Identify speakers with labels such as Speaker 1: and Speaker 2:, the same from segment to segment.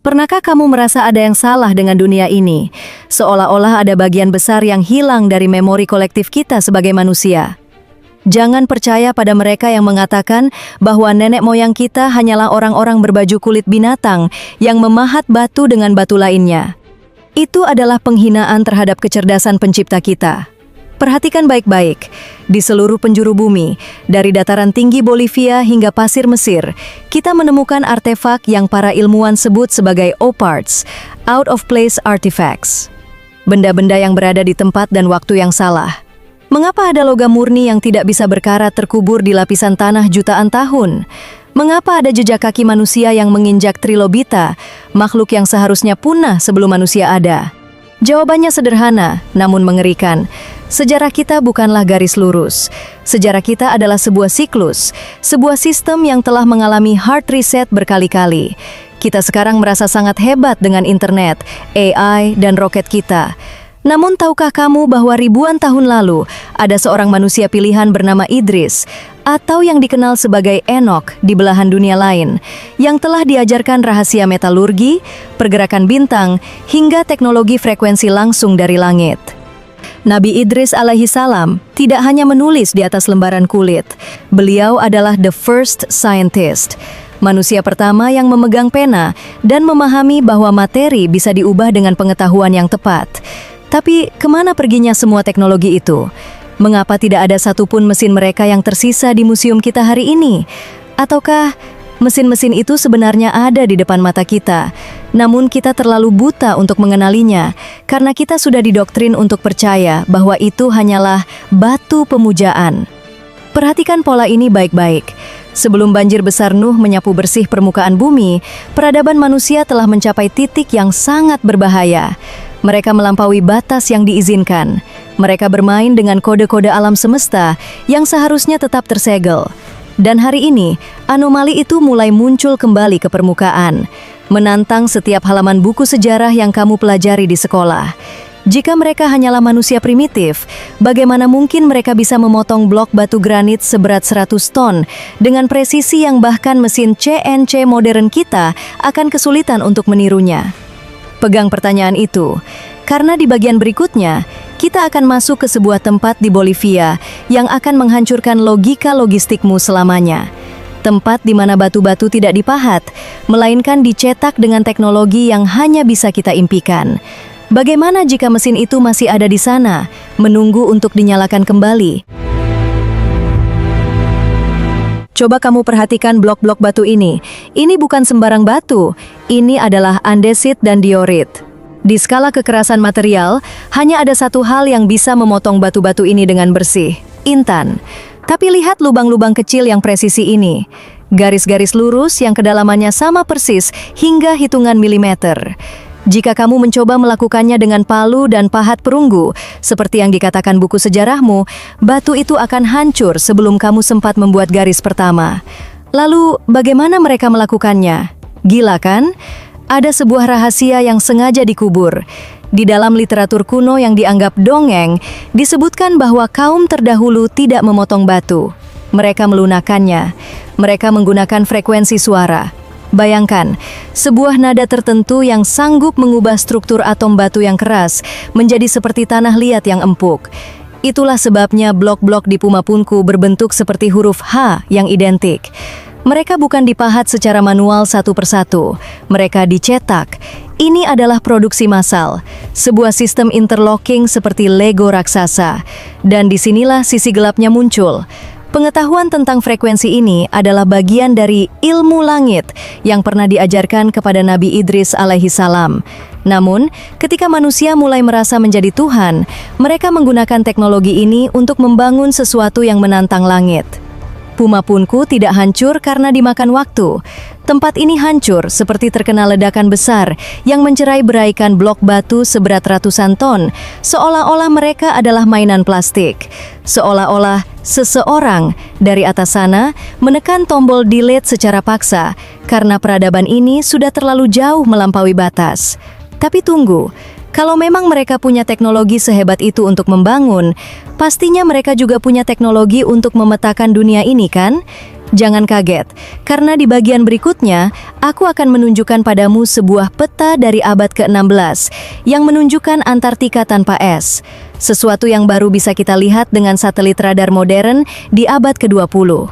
Speaker 1: Pernahkah kamu merasa ada yang salah dengan dunia ini? Seolah-olah ada bagian besar yang hilang dari memori kolektif kita sebagai manusia. Jangan percaya pada mereka yang mengatakan bahwa nenek moyang kita hanyalah orang-orang berbaju kulit binatang yang memahat batu dengan batu lainnya. Itu adalah penghinaan terhadap kecerdasan pencipta kita. Perhatikan baik-baik, di seluruh penjuru bumi, dari dataran tinggi Bolivia hingga pasir Mesir, kita menemukan artefak yang para ilmuwan sebut sebagai OPARTs, out of place artifacts. Benda-benda yang berada di tempat dan waktu yang salah. Mengapa ada logam murni yang tidak bisa berkarat terkubur di lapisan tanah jutaan tahun? Mengapa ada jejak kaki manusia yang menginjak trilobita, makhluk yang seharusnya punah sebelum manusia ada? Jawabannya sederhana, namun mengerikan. Sejarah kita bukanlah garis lurus. Sejarah kita adalah sebuah siklus, sebuah sistem yang telah mengalami hard reset berkali-kali. Kita sekarang merasa sangat hebat dengan internet, AI, dan roket kita. Namun tahukah kamu bahwa ribuan tahun lalu ada seorang manusia pilihan bernama Idris, atau yang dikenal sebagai Enoch di belahan dunia lain, yang telah diajarkan rahasia metalurgi, pergerakan bintang, hingga teknologi frekuensi langsung dari langit. Nabi Idris alaihi salam tidak hanya menulis di atas lembaran kulit. Beliau adalah the first scientist, manusia pertama yang memegang pena dan memahami bahwa materi bisa diubah dengan pengetahuan yang tepat. Tapi kemana perginya semua teknologi itu? Mengapa tidak ada satupun mesin mereka yang tersisa di museum kita hari ini? Ataukah mesin-mesin itu sebenarnya ada di depan mata kita, namun kita terlalu buta untuk mengenalinya, karena kita sudah didoktrin untuk percaya bahwa itu hanyalah batu pemujaan. Perhatikan pola ini baik-baik. Sebelum banjir besar Nuh menyapu bersih permukaan bumi, peradaban manusia telah mencapai titik yang sangat berbahaya. Mereka melampaui batas yang diizinkan. Mereka bermain dengan kode-kode alam semesta yang seharusnya tetap tersegel. Dan hari ini, anomali itu mulai muncul kembali ke permukaan, menantang setiap halaman buku sejarah yang kamu pelajari di sekolah. Jika mereka hanyalah manusia primitif, bagaimana mungkin mereka bisa memotong blok batu granit seberat 100 ton dengan presisi yang bahkan mesin CNC modern kita akan kesulitan untuk menirunya? Pegang pertanyaan itu, karena di bagian berikutnya, kita akan masuk ke sebuah tempat di Bolivia yang akan menghancurkan logika logistikmu selamanya. Tempat di mana batu-batu tidak dipahat, melainkan dicetak dengan teknologi yang hanya bisa kita impikan. Bagaimana jika mesin itu masih ada di sana, menunggu untuk dinyalakan kembali? Coba kamu perhatikan blok-blok batu ini. Ini bukan sembarang batu. Ini adalah andesit dan diorit. Di skala kekerasan material, hanya ada satu hal yang bisa memotong batu-batu ini dengan bersih. Intan. Tapi lihat lubang-lubang kecil yang presisi ini. Garis-garis lurus yang kedalamannya sama persis hingga hitungan milimeter. Jika kamu mencoba melakukannya dengan palu dan pahat perunggu, seperti yang dikatakan buku sejarahmu, batu itu akan hancur sebelum kamu sempat membuat garis pertama. Lalu, bagaimana mereka melakukannya? Gila kan? Ada sebuah rahasia yang sengaja dikubur. Di dalam literatur kuno yang dianggap dongeng, disebutkan bahwa kaum terdahulu tidak memotong batu. Mereka melunakannya. Mereka menggunakan frekuensi suara. Bayangkan, sebuah nada tertentu yang sanggup mengubah struktur atom batu yang keras menjadi seperti tanah liat yang empuk. Itulah sebabnya blok-blok di Pumapunku berbentuk seperti huruf H yang identik. Mereka bukan dipahat secara manual satu persatu, mereka dicetak. Ini adalah produksi massal, sebuah sistem interlocking seperti Lego raksasa. Dan disinilah sisi gelapnya muncul. Pengetahuan tentang frekuensi ini adalah bagian dari ilmu langit yang pernah diajarkan kepada Nabi Idris alaihi salam. Namun, ketika manusia mulai merasa menjadi Tuhan, mereka menggunakan teknologi ini untuk membangun sesuatu yang menantang langit. Pumapunku tidak hancur karena dimakan waktu. Tempat ini hancur seperti terkena ledakan besar yang mencerai-beraikan blok batu seberat ratusan ton, seolah-olah mereka adalah mainan plastik. Seolah-olah seseorang dari atas sana menekan tombol delete secara paksa karena peradaban ini sudah terlalu jauh melampaui batas. Tapi tunggu, kalau memang mereka punya teknologi sehebat itu untuk membangun, pastinya mereka juga punya teknologi untuk memetakan dunia ini kan? Jangan kaget, karena di bagian berikutnya, aku akan menunjukkan padamu sebuah peta dari abad ke-16 yang menunjukkan Antartika tanpa es. Sesuatu yang baru bisa kita lihat dengan satelit radar modern di abad ke-20.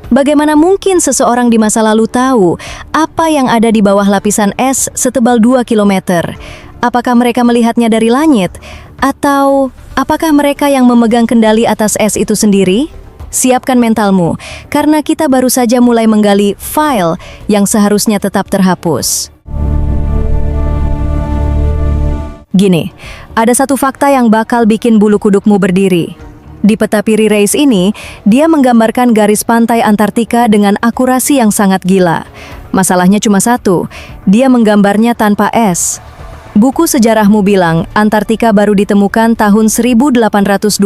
Speaker 1: Bagaimana mungkin seseorang di masa lalu tahu apa yang ada di bawah lapisan es setebal 2 kilometer? Apakah mereka melihatnya dari langit? Atau apakah mereka yang memegang kendali atas es itu sendiri? Siapkan mentalmu, karena kita baru saja mulai menggali file yang seharusnya tetap terhapus. Gini, ada satu fakta yang bakal bikin bulu kudukmu berdiri. Di peta Piri Reis ini, dia menggambarkan garis pantai Antartika dengan akurasi yang sangat gila. Masalahnya cuma satu, dia menggambarnya tanpa es. Buku sejarahmu bilang Antartika baru ditemukan tahun 1820,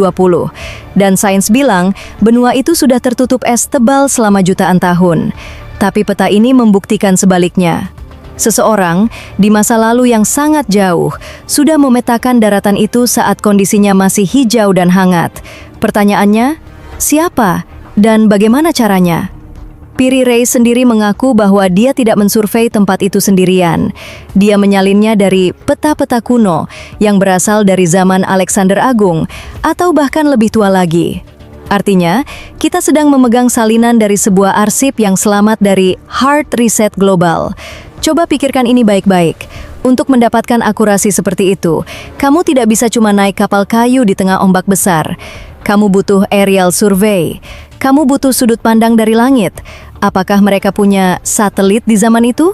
Speaker 1: dan sains bilang benua itu sudah tertutup es tebal selama jutaan tahun. Tapi peta ini membuktikan sebaliknya. Seseorang di masa lalu yang sangat jauh sudah memetakan daratan itu saat kondisinya masih hijau dan hangat. Pertanyaannya, siapa dan bagaimana caranya? Piri Reis sendiri mengaku bahwa dia tidak mensurvei tempat itu sendirian. Dia menyalinnya dari peta-peta kuno yang berasal dari zaman Alexander Agung atau bahkan lebih tua lagi. Artinya, kita sedang memegang salinan dari sebuah arsip yang selamat dari hard reset global. Coba pikirkan ini baik-baik. Untuk mendapatkan akurasi seperti itu, kamu tidak bisa cuma naik kapal kayu di tengah ombak besar. Kamu butuh aerial survey. Kamu butuh sudut pandang dari langit. Apakah mereka punya satelit di zaman itu?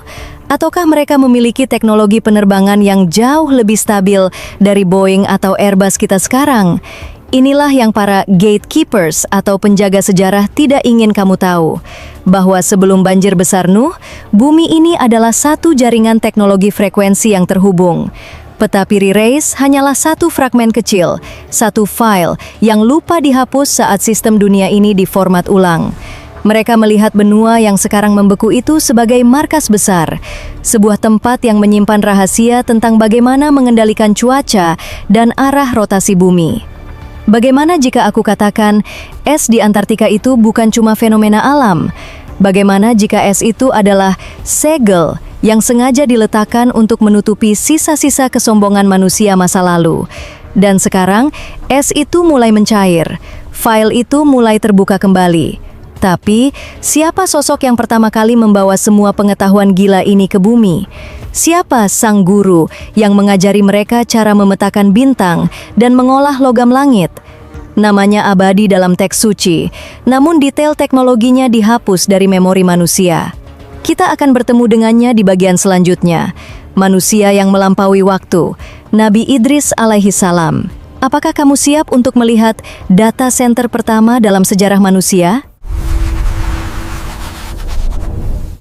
Speaker 1: Ataukah mereka memiliki teknologi penerbangan yang jauh lebih stabil dari Boeing atau Airbus kita sekarang? Inilah yang para gatekeepers atau penjaga sejarah tidak ingin kamu tahu. Bahwa sebelum banjir besar Nuh, bumi ini adalah satu jaringan teknologi frekuensi yang terhubung. Peta Piri Reis hanyalah satu fragmen kecil, satu file yang lupa dihapus saat sistem dunia ini diformat ulang. Mereka melihat benua yang sekarang membeku itu sebagai markas besar, sebuah tempat yang menyimpan rahasia tentang bagaimana mengendalikan cuaca dan arah rotasi bumi. Bagaimana jika aku katakan es di Antartika itu bukan cuma fenomena alam? Bagaimana jika es itu adalah segel yang sengaja diletakkan untuk menutupi sisa-sisa kesombongan manusia masa lalu? Dan sekarang, es itu mulai mencair, file itu mulai terbuka kembali. Tapi, siapa sosok yang pertama kali membawa semua pengetahuan gila ini ke bumi? Siapa sang guru yang mengajari mereka cara memetakan bintang dan mengolah logam langit? Namanya abadi dalam teks suci, namun detail teknologinya dihapus dari memori manusia. Kita akan bertemu dengannya di bagian selanjutnya. Manusia yang melampaui waktu, Nabi Idris alaihi salam. Apakah kamu siap untuk melihat data center pertama dalam sejarah manusia?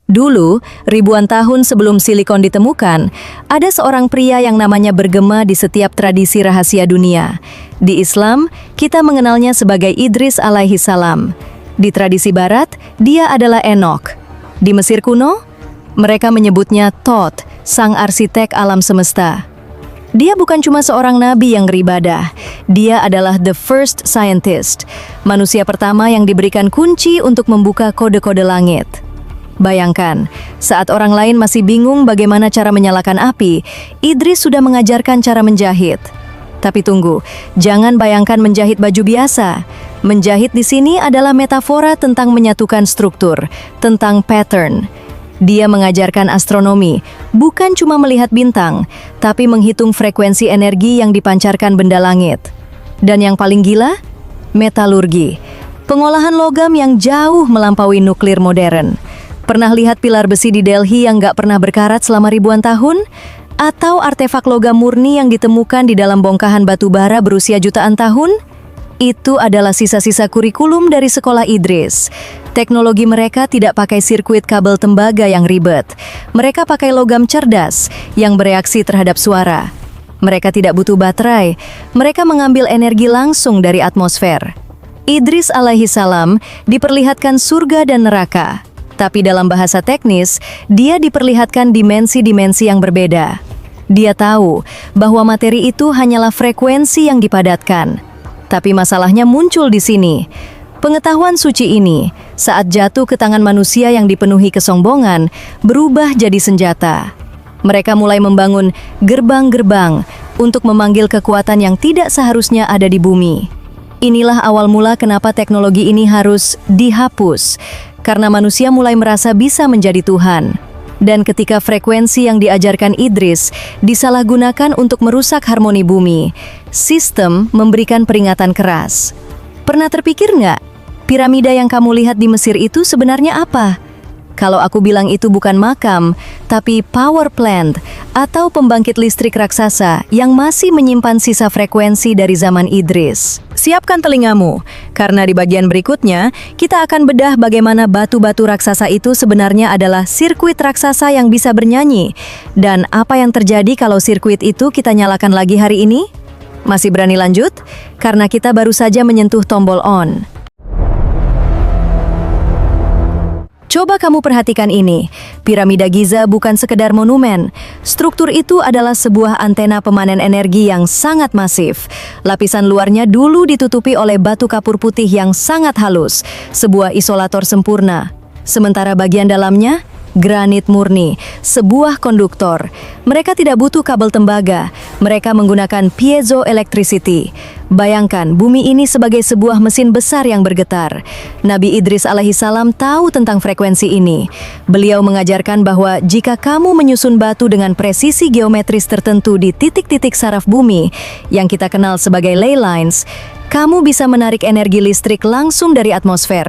Speaker 1: Dulu, ribuan tahun sebelum silikon ditemukan, ada seorang pria yang namanya bergema di setiap tradisi rahasia dunia. Di Islam, kita mengenalnya sebagai Idris alaihi salam. Di tradisi barat, dia adalah Enoch. Di Mesir kuno, mereka menyebutnya Thoth, sang arsitek alam semesta. Dia bukan cuma seorang nabi yang beribadah, dia adalah the first scientist, manusia pertama yang diberikan kunci untuk membuka kode-kode langit. Bayangkan, saat orang lain masih bingung bagaimana cara menyalakan api, Idris sudah mengajarkan cara menjahit. Tapi tunggu, jangan bayangkan menjahit baju biasa. Menjahit di sini adalah metafora tentang menyatukan struktur, tentang pattern. Dia mengajarkan astronomi, bukan cuma melihat bintang, tapi menghitung frekuensi energi yang dipancarkan benda langit. Dan yang paling gila, metalurgi, pengolahan logam yang jauh melampaui nuklir modern. Pernah lihat pilar besi di Delhi yang gak pernah berkarat selama ribuan tahun? Atau artefak logam murni yang ditemukan di dalam bongkahan batu bara berusia jutaan tahun? Itu adalah sisa-sisa kurikulum dari sekolah Idris. Teknologi mereka tidak pakai sirkuit kabel tembaga yang ribet. Mereka pakai logam cerdas yang bereaksi terhadap suara. Mereka tidak butuh baterai. Mereka mengambil energi langsung dari atmosfer. Idris alaihi salam diperlihatkan surga dan neraka. Tapi dalam bahasa teknis, dia diperlihatkan dimensi-dimensi yang berbeda. Dia tahu bahwa materi itu hanyalah frekuensi yang dipadatkan. Tapi masalahnya muncul di sini. Pengetahuan suci ini, saat jatuh ke tangan manusia yang dipenuhi kesombongan, berubah jadi senjata. Mereka mulai membangun gerbang-gerbang untuk memanggil kekuatan yang tidak seharusnya ada di bumi. Inilah awal mula kenapa teknologi ini harus dihapus, karena manusia mulai merasa bisa menjadi Tuhan. Dan ketika frekuensi yang diajarkan Idris disalahgunakan untuk merusak harmoni bumi, sistem memberikan peringatan keras. Pernah terpikir nggak, piramida yang kamu lihat di Mesir itu sebenarnya apa? Kalau aku bilang itu bukan makam, tapi power plant atau pembangkit listrik raksasa yang masih menyimpan sisa frekuensi dari zaman Idris. Siapkan telingamu, karena di bagian berikutnya, kita akan bedah bagaimana batu-batu raksasa itu sebenarnya adalah sirkuit raksasa yang bisa bernyanyi. Dan apa yang terjadi kalau sirkuit itu kita nyalakan lagi hari ini? Masih berani lanjut? Karena kita baru saja menyentuh tombol on. Coba kamu perhatikan ini, piramida Giza bukan sekedar monumen. Struktur itu adalah sebuah antena pemanen energi yang sangat masif. Lapisan luarnya dulu ditutupi oleh batu kapur putih yang sangat halus, sebuah isolator sempurna. Sementara bagian dalamnya, granit murni, sebuah konduktor. Mereka tidak butuh kabel tembaga, mereka menggunakan piezoelectricity. Bayangkan, bumi ini sebagai sebuah mesin besar yang bergetar. Nabi Idris alaihissalam tahu tentang frekuensi ini. Beliau mengajarkan bahwa jika kamu menyusun batu dengan presisi geometris tertentu di titik-titik saraf bumi, yang kita kenal sebagai ley lines, kamu bisa menarik energi listrik langsung dari atmosfer,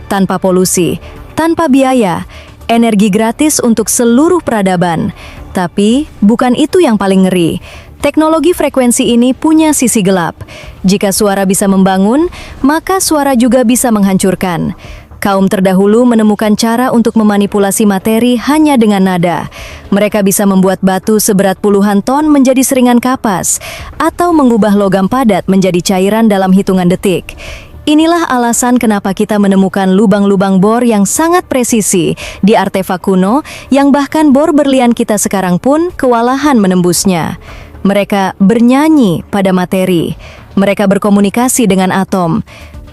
Speaker 1: tanpa polusi, tanpa biaya, energi gratis untuk seluruh peradaban. Tapi, bukan itu yang paling ngeri. Teknologi frekuensi ini punya sisi gelap. Jika suara bisa membangun, maka suara juga bisa menghancurkan. Kaum terdahulu menemukan cara untuk memanipulasi materi hanya dengan nada. Mereka bisa membuat batu seberat puluhan ton menjadi seringan kapas, atau mengubah logam padat menjadi cairan dalam hitungan detik. Inilah alasan kenapa kita menemukan lubang-lubang bor yang sangat presisi di artefak kuno, yang bahkan bor berlian kita sekarang pun kewalahan menembusnya. Mereka bernyanyi pada materi. Mereka berkomunikasi dengan atom.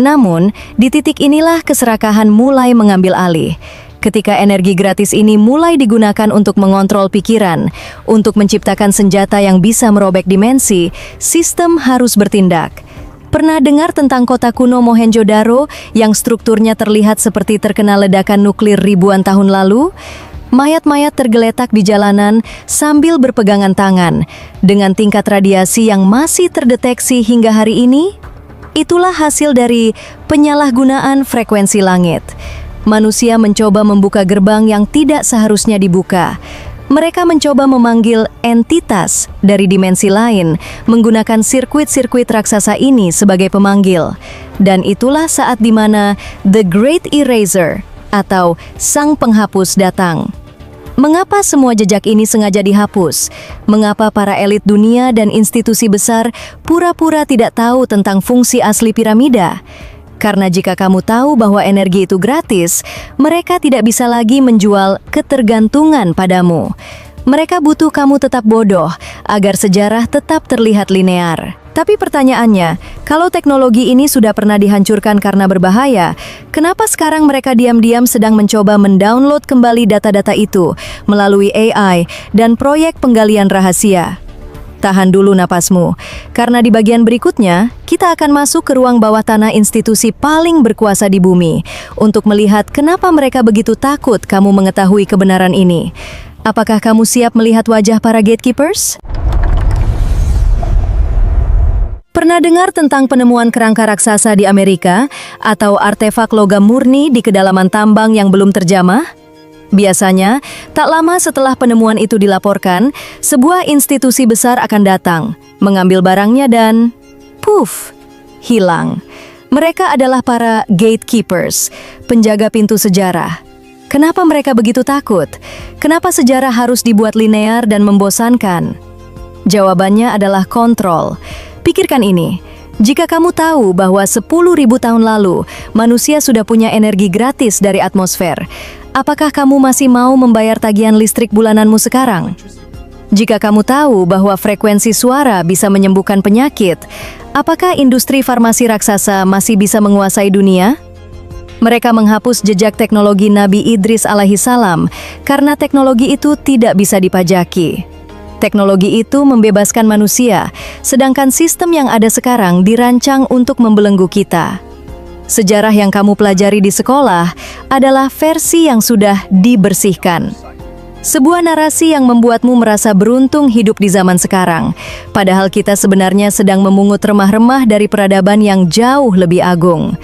Speaker 1: Namun, di titik inilah keserakahan mulai mengambil alih. Ketika energi gratis ini mulai digunakan untuk mengontrol pikiran, untuk menciptakan senjata yang bisa merobek dimensi, sistem harus bertindak. Pernah dengar tentang kota kuno Mohenjo-daro yang strukturnya terlihat seperti terkena ledakan nuklir ribuan tahun lalu? Mayat-mayat tergeletak di jalanan sambil berpegangan tangan, dengan tingkat radiasi yang masih terdeteksi hingga hari ini. Itulah hasil dari penyalahgunaan frekuensi langit. Manusia mencoba membuka gerbang yang tidak seharusnya dibuka. Mereka mencoba memanggil entitas dari dimensi lain menggunakan sirkuit-sirkuit raksasa ini sebagai pemanggil. Dan itulah saat di mana The Great Eraser atau Sang Penghapus datang. Mengapa semua jejak ini sengaja dihapus? Mengapa para elit dunia dan institusi besar pura-pura tidak tahu tentang fungsi asli piramida? Karena jika kamu tahu bahwa energi itu gratis, mereka tidak bisa lagi menjual ketergantungan padamu. Mereka butuh kamu tetap bodoh agar sejarah tetap terlihat linear. Tapi pertanyaannya, kalau teknologi ini sudah pernah dihancurkan karena berbahaya, kenapa sekarang mereka diam-diam sedang mencoba mendownload kembali data-data itu melalui AI dan proyek penggalian rahasia? Tahan dulu napasmu, karena di bagian berikutnya, kita akan masuk ke ruang bawah tanah institusi paling berkuasa di bumi untuk melihat kenapa mereka begitu takut kamu mengetahui kebenaran ini. Apakah kamu siap melihat wajah para gatekeepers? Pernah dengar tentang penemuan kerangka raksasa di Amerika atau artefak logam murni di kedalaman tambang yang belum terjamah? Biasanya, tak lama setelah penemuan itu dilaporkan, sebuah institusi besar akan datang, mengambil barangnya dan puff, hilang. Mereka adalah para gatekeepers, penjaga pintu sejarah. Kenapa mereka begitu takut? Kenapa sejarah harus dibuat linear dan membosankan? Jawabannya adalah kontrol. Pikirkan ini, jika kamu tahu bahwa 10.000 tahun lalu manusia sudah punya energi gratis dari atmosfer, apakah kamu masih mau membayar tagihan listrik bulananmu sekarang? Jika kamu tahu bahwa frekuensi suara bisa menyembuhkan penyakit, apakah industri farmasi raksasa masih bisa menguasai dunia? Mereka menghapus jejak teknologi Nabi Idris alaihissalam karena teknologi itu tidak bisa dipajaki. Teknologi itu membebaskan manusia, sedangkan sistem yang ada sekarang dirancang untuk membelenggu kita. Sejarah yang kamu pelajari di sekolah adalah versi yang sudah dibersihkan. Sebuah narasi yang membuatmu merasa beruntung hidup di zaman sekarang, padahal kita sebenarnya sedang memungut remah-remah dari peradaban yang jauh lebih agung.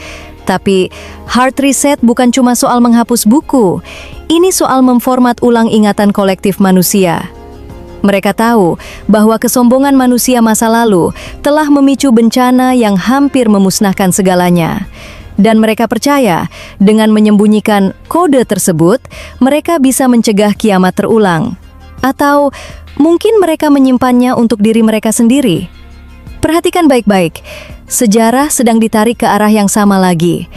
Speaker 1: Tapi, hard reset bukan cuma soal menghapus buku, ini soal memformat ulang ingatan kolektif manusia. Mereka tahu bahwa kesombongan manusia masa lalu telah memicu bencana yang hampir memusnahkan segalanya. Dan mereka percaya, dengan menyembunyikan kode tersebut, mereka bisa mencegah kiamat terulang. Atau mungkin mereka menyimpannya untuk diri mereka sendiri. Perhatikan baik-baik, sejarah sedang ditarik ke arah yang sama lagi.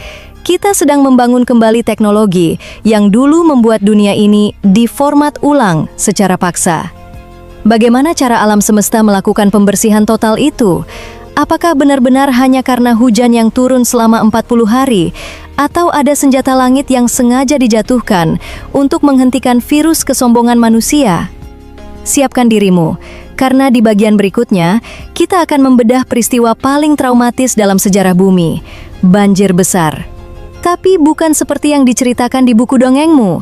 Speaker 1: Kita sedang membangun kembali teknologi yang dulu membuat dunia ini diformat ulang secara paksa. Bagaimana cara alam semesta melakukan pembersihan total itu? Apakah benar-benar hanya karena hujan yang turun selama 40 hari? Atau ada senjata langit yang sengaja dijatuhkan untuk menghentikan virus kesombongan manusia? Siapkan dirimu, karena di bagian berikutnya, kita akan membedah peristiwa paling traumatis dalam sejarah bumi, banjir besar. Tapi bukan seperti yang diceritakan di buku dongengmu.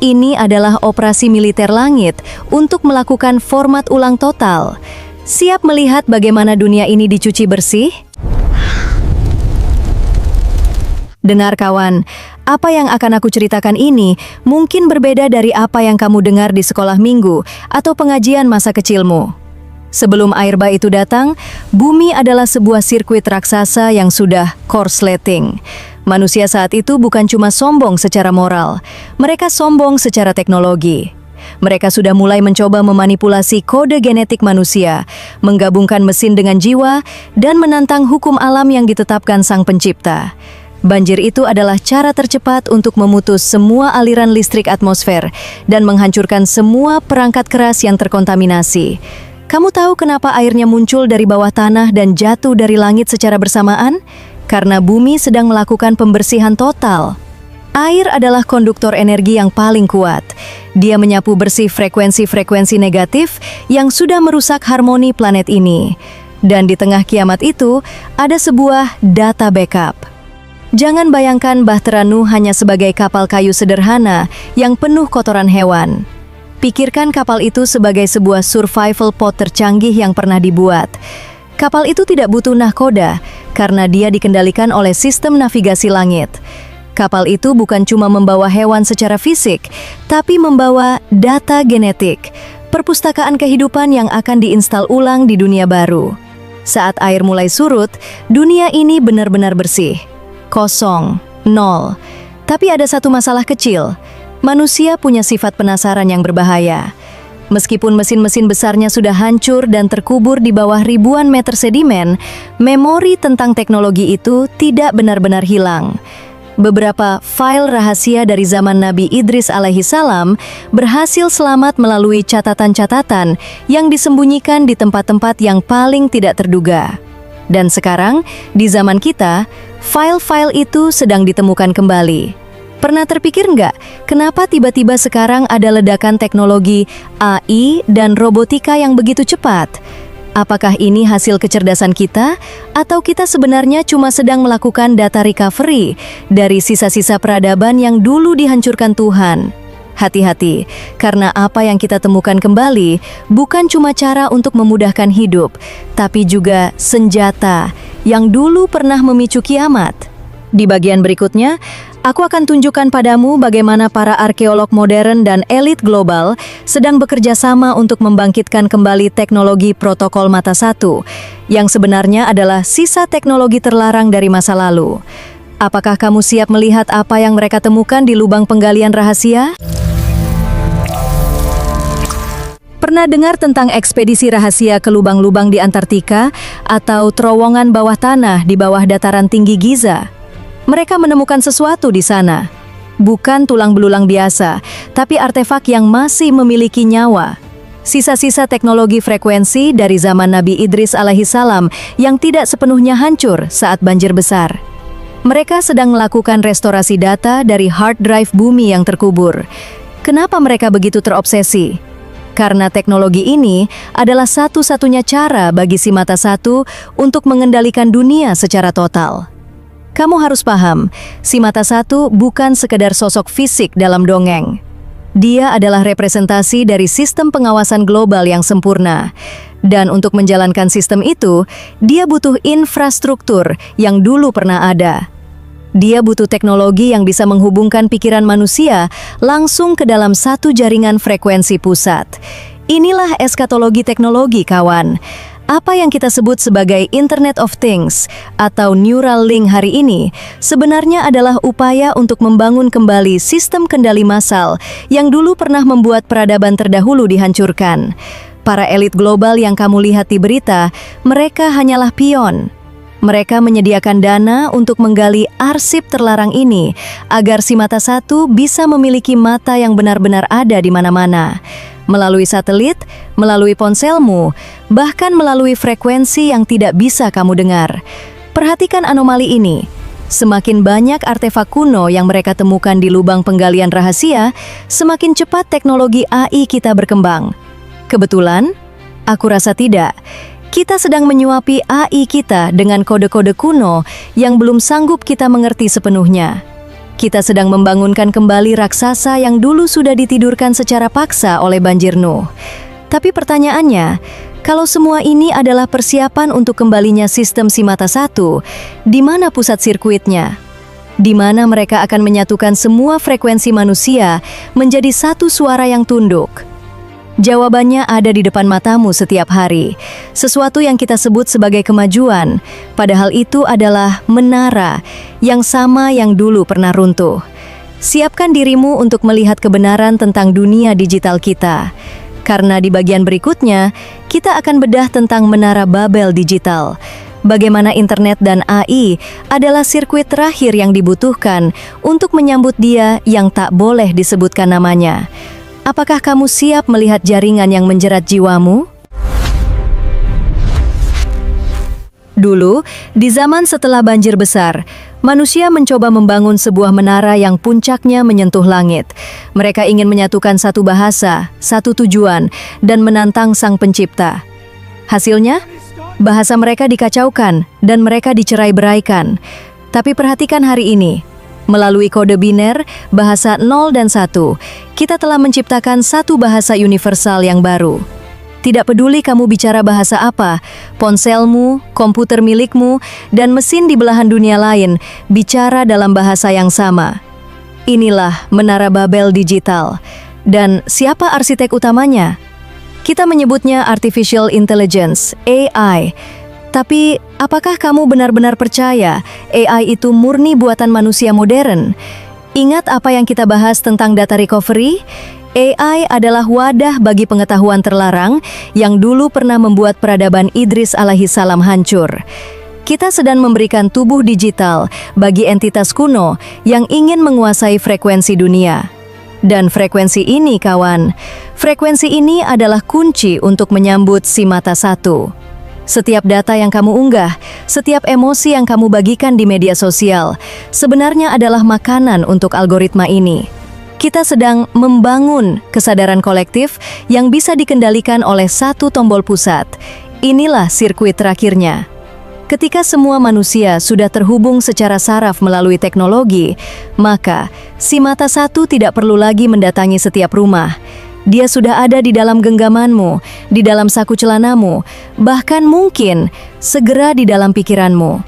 Speaker 1: Ini adalah operasi militer langit untuk melakukan format ulang total. Siap melihat bagaimana dunia ini dicuci bersih? Dengar kawan, apa yang akan aku ceritakan ini mungkin berbeda dari apa yang kamu dengar di sekolah minggu atau pengajian masa kecilmu. Sebelum air bah itu datang, bumi adalah sebuah sirkuit raksasa yang sudah korsleting. Manusia saat itu bukan cuma sombong secara moral, mereka sombong secara teknologi. Mereka sudah mulai mencoba memanipulasi kode genetik manusia, menggabungkan mesin dengan jiwa, dan menantang hukum alam yang ditetapkan Sang Pencipta. Banjir itu adalah cara tercepat untuk memutus semua aliran listrik atmosfer dan menghancurkan semua perangkat keras yang terkontaminasi. Kamu tahu kenapa airnya muncul dari bawah tanah dan jatuh dari langit secara bersamaan? Karena bumi sedang melakukan pembersihan total. Air adalah konduktor energi yang paling kuat. Dia menyapu bersih frekuensi-frekuensi negatif yang sudah merusak harmoni planet ini. Dan di tengah kiamat itu, ada sebuah data backup. Jangan bayangkan Bahtera Nuh hanya sebagai kapal kayu sederhana yang penuh kotoran hewan. Pikirkan kapal itu sebagai sebuah survival pod tercanggih yang pernah dibuat. Kapal itu tidak butuh nahkoda karena dia dikendalikan oleh sistem navigasi langit. Kapal itu bukan cuma membawa hewan secara fisik, tapi membawa data genetik, perpustakaan kehidupan yang akan diinstal ulang di dunia baru. Saat air mulai surut, dunia ini benar-benar bersih. Kosong, nol. Tapi ada satu masalah kecil. Manusia punya sifat penasaran yang berbahaya. Meskipun mesin-mesin besarnya sudah hancur dan terkubur di bawah ribuan meter sedimen, memori tentang teknologi itu tidak benar-benar hilang. Beberapa file rahasia dari zaman Nabi Idris alaihissalam berhasil selamat melalui catatan-catatan yang disembunyikan di tempat-tempat yang paling tidak terduga. Dan sekarang, di zaman kita, file-file itu sedang ditemukan kembali. Pernah terpikir nggak, kenapa tiba-tiba sekarang ada ledakan teknologi AI dan robotika yang begitu cepat? Apakah ini hasil kecerdasan kita, atau kita sebenarnya cuma sedang melakukan data recovery dari sisa-sisa peradaban yang dulu dihancurkan Tuhan? Hati-hati, karena apa yang kita temukan kembali bukan cuma cara untuk memudahkan hidup, tapi juga senjata yang dulu pernah memicu kiamat. Di bagian berikutnya, aku akan tunjukkan padamu bagaimana para arkeolog modern dan elit global sedang bekerja sama untuk membangkitkan kembali teknologi protokol mata satu, yang sebenarnya adalah sisa teknologi terlarang dari masa lalu. Apakah kamu siap melihat apa yang mereka temukan di lubang penggalian rahasia? Pernah dengar tentang ekspedisi rahasia ke lubang-lubang di Antartika atau terowongan bawah tanah di bawah dataran tinggi Giza? Mereka menemukan sesuatu di sana. Bukan tulang belulang biasa, tapi artefak yang masih memiliki nyawa. Sisa-sisa teknologi frekuensi dari zaman Nabi Idris alaihissalam yang tidak sepenuhnya hancur saat banjir besar. Mereka sedang melakukan restorasi data dari hard drive bumi yang terkubur. Kenapa mereka begitu terobsesi? Karena teknologi ini adalah satu-satunya cara bagi si mata satu untuk mengendalikan dunia secara total. Kamu harus paham, si mata satu bukan sekedar sosok fisik dalam dongeng. Dia adalah representasi dari sistem pengawasan global yang sempurna. Dan untuk menjalankan sistem itu, dia butuh infrastruktur yang dulu pernah ada. Dia butuh teknologi yang bisa menghubungkan pikiran manusia langsung ke dalam satu jaringan frekuensi pusat. Inilah eskatologi teknologi, kawan. Apa yang kita sebut sebagai Internet of Things atau Neuralink hari ini sebenarnya adalah upaya untuk membangun kembali sistem kendali massal yang dulu pernah membuat peradaban terdahulu dihancurkan. Para elit global yang kamu lihat di berita, mereka hanyalah pion. Mereka menyediakan dana untuk menggali arsip terlarang ini agar si mata satu bisa memiliki mata yang benar-benar ada di mana-mana. Melalui satelit, melalui ponselmu, bahkan melalui frekuensi yang tidak bisa kamu dengar. Perhatikan anomali ini. Semakin banyak artefak kuno yang mereka temukan di lubang penggalian rahasia, semakin cepat teknologi AI kita berkembang. Kebetulan? Aku rasa tidak. Kita sedang menyuapi AI kita dengan kode-kode kuno yang belum sanggup kita mengerti sepenuhnya. Kita sedang membangunkan kembali raksasa yang dulu sudah ditidurkan secara paksa oleh banjir Nuh. Tapi pertanyaannya, kalau semua ini adalah persiapan untuk kembalinya sistem si mata satu, di mana pusat sirkuitnya? Di mana mereka akan menyatukan semua frekuensi manusia menjadi satu suara yang tunduk? Jawabannya ada di depan matamu setiap hari. Sesuatu yang kita sebut sebagai kemajuan, padahal itu adalah menara yang sama yang dulu pernah runtuh. Siapkan dirimu untuk melihat kebenaran tentang dunia digital kita. Karena di bagian berikutnya, kita akan bedah tentang menara Babel digital. Bagaimana internet dan AI adalah sirkuit terakhir yang dibutuhkan untuk menyambut dia yang tak boleh disebutkan namanya. Apakah kamu siap melihat jaringan yang menjerat jiwamu? Dulu, di zaman setelah banjir besar, manusia mencoba membangun sebuah menara yang puncaknya menyentuh langit. Mereka ingin menyatukan satu bahasa, satu tujuan, dan menantang Sang Pencipta. Hasilnya, bahasa mereka dikacaukan dan mereka dicerai-beraikan. Tapi perhatikan hari ini. Melalui kode biner, bahasa 0 dan 1, kita telah menciptakan satu bahasa universal yang baru. Tidak peduli kamu bicara bahasa apa, ponselmu, komputer milikmu, dan mesin di belahan dunia lain bicara dalam bahasa yang sama. Inilah menara Babel digital. Dan siapa arsitek utamanya? Kita menyebutnya Artificial Intelligence, AI. Tapi, apakah kamu benar-benar percaya AI itu murni buatan manusia modern? Ingat apa yang kita bahas tentang data recovery? AI adalah wadah bagi pengetahuan terlarang yang dulu pernah membuat peradaban Idris alaihissalam hancur. Kita sedang memberikan tubuh digital bagi entitas kuno yang ingin menguasai frekuensi dunia. Dan frekuensi ini, kawan, frekuensi ini adalah kunci untuk menyambut si mata satu. Setiap data yang kamu unggah, setiap emosi yang kamu bagikan di media sosial, sebenarnya adalah makanan untuk algoritma ini. Kita sedang membangun kesadaran kolektif yang bisa dikendalikan oleh satu tombol pusat. Inilah sirkuit terakhirnya. Ketika semua manusia sudah terhubung secara saraf melalui teknologi, maka si mata satu tidak perlu lagi mendatangi setiap rumah. Dia sudah ada di dalam genggamanmu, di dalam saku celanamu, bahkan mungkin segera di dalam pikiranmu.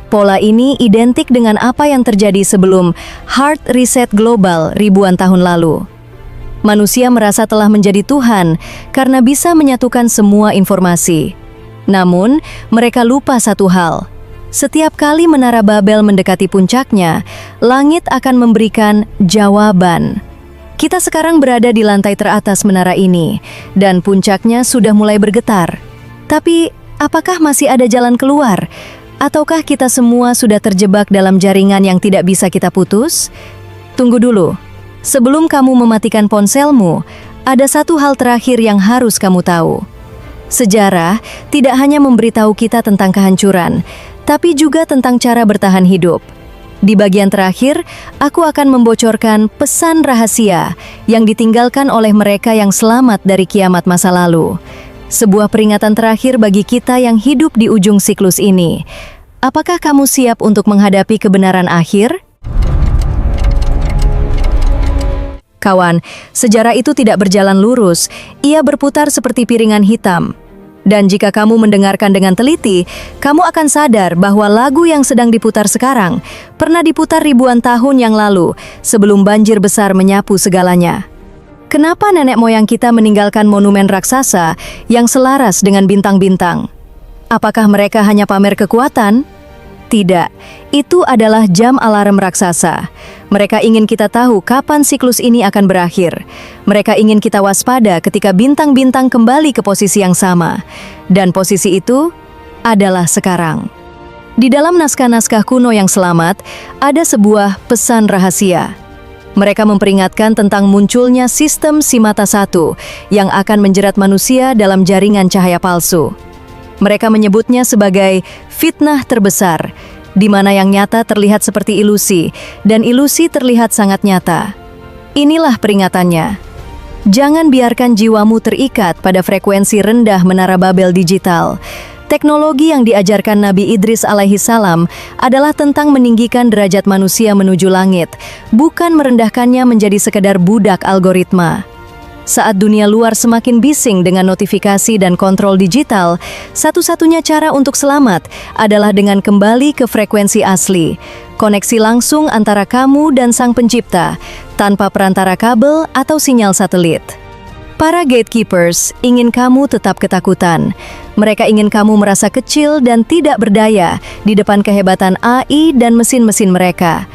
Speaker 1: Pola ini identik dengan apa yang terjadi sebelum hard reset global ribuan tahun lalu. Manusia merasa telah menjadi Tuhan karena bisa menyatukan semua informasi. Namun, mereka lupa satu hal. Setiap kali menara Babel mendekati puncaknya, langit akan memberikan jawaban. Kita sekarang berada di lantai teratas menara ini, dan puncaknya sudah mulai bergetar. Tapi, apakah masih ada jalan keluar? Ataukah kita semua sudah terjebak dalam jaringan yang tidak bisa kita putus? Tunggu dulu. Sebelum kamu mematikan ponselmu, Ada satu hal terakhir yang harus kamu tahu. Sejarah tidak hanya memberitahu kita tentang kehancuran, tapi juga tentang cara bertahan hidup. Di bagian terakhir, aku akan membocorkan pesan rahasia yang ditinggalkan oleh mereka yang selamat dari kiamat masa lalu. Sebuah peringatan terakhir bagi kita yang hidup di ujung siklus ini. Apakah kamu siap untuk menghadapi kebenaran akhir? Kawan, sejarah itu tidak berjalan lurus, ia berputar seperti piringan hitam. Dan jika kamu mendengarkan dengan teliti, kamu akan sadar bahwa lagu yang sedang diputar sekarang pernah diputar ribuan tahun yang lalu, sebelum banjir besar menyapu segalanya. Kenapa nenek moyang kita meninggalkan monumen raksasa yang selaras dengan bintang-bintang? Apakah mereka hanya pamer kekuatan? Tidak, itu adalah jam alarm raksasa. Mereka ingin kita tahu kapan siklus ini akan berakhir. Mereka ingin kita waspada ketika bintang-bintang kembali ke posisi yang sama. Dan posisi itu adalah sekarang. Di dalam naskah-naskah kuno yang selamat, ada sebuah pesan rahasia. Mereka memperingatkan tentang munculnya sistem si mata satu yang akan menjerat manusia dalam jaringan cahaya palsu. Mereka menyebutnya sebagai fitnah terbesar, di mana yang nyata terlihat seperti ilusi, dan ilusi terlihat sangat nyata. Inilah peringatannya. Jangan biarkan jiwamu terikat pada frekuensi rendah menara Babel digital. Teknologi yang diajarkan Nabi Idris alaihi salam adalah tentang meninggikan derajat manusia menuju langit, bukan merendahkannya menjadi sekedar budak algoritma. Saat dunia luar semakin bising dengan notifikasi dan kontrol digital, satu-satunya cara untuk selamat adalah dengan kembali ke frekuensi asli, koneksi langsung antara kamu dan Sang Pencipta, tanpa perantara kabel atau sinyal satelit. Para gatekeepers ingin kamu tetap ketakutan. Mereka ingin kamu merasa kecil dan tidak berdaya di depan kehebatan AI dan mesin-mesin mereka.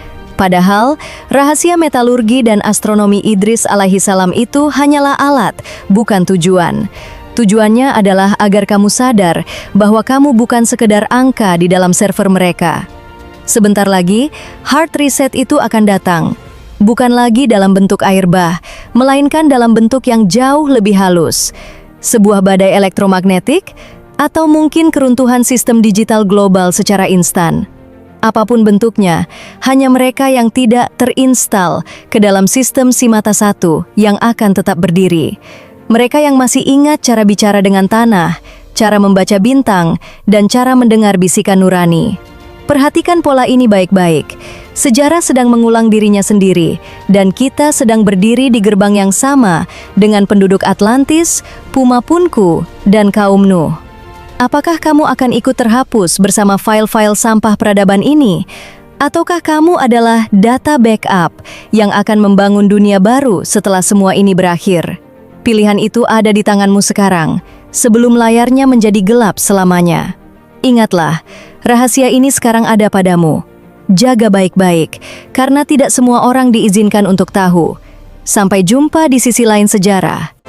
Speaker 1: Padahal, rahasia metalurgi dan astronomi Idris alaihi salam itu hanyalah alat, bukan tujuan. Tujuannya adalah agar kamu sadar bahwa kamu bukan sekedar angka di dalam server mereka. Sebentar lagi, hard reset itu akan datang. Bukan lagi dalam bentuk air bah, melainkan dalam bentuk yang jauh lebih halus. Sebuah badai elektromagnetik, atau mungkin keruntuhan sistem digital global secara instan. Apapun bentuknya, hanya mereka yang tidak terinstal ke dalam sistem si mata satu yang akan tetap berdiri. Mereka yang masih ingat cara bicara dengan tanah, cara membaca bintang, dan cara mendengar bisikan nurani. Perhatikan pola ini baik-baik. Sejarah sedang mengulang dirinya sendiri, dan kita sedang berdiri di gerbang yang sama dengan penduduk Atlantis, Puma Punku, dan kaum Nuh. Apakah kamu akan ikut terhapus bersama file-file sampah peradaban ini? Ataukah kamu adalah data backup yang akan membangun dunia baru setelah semua ini berakhir? Pilihan itu ada di tanganmu sekarang, sebelum layarnya menjadi gelap selamanya. Ingatlah, rahasia ini sekarang ada padamu. Jaga baik-baik, karena tidak semua orang diizinkan untuk tahu. Sampai jumpa di sisi lain sejarah.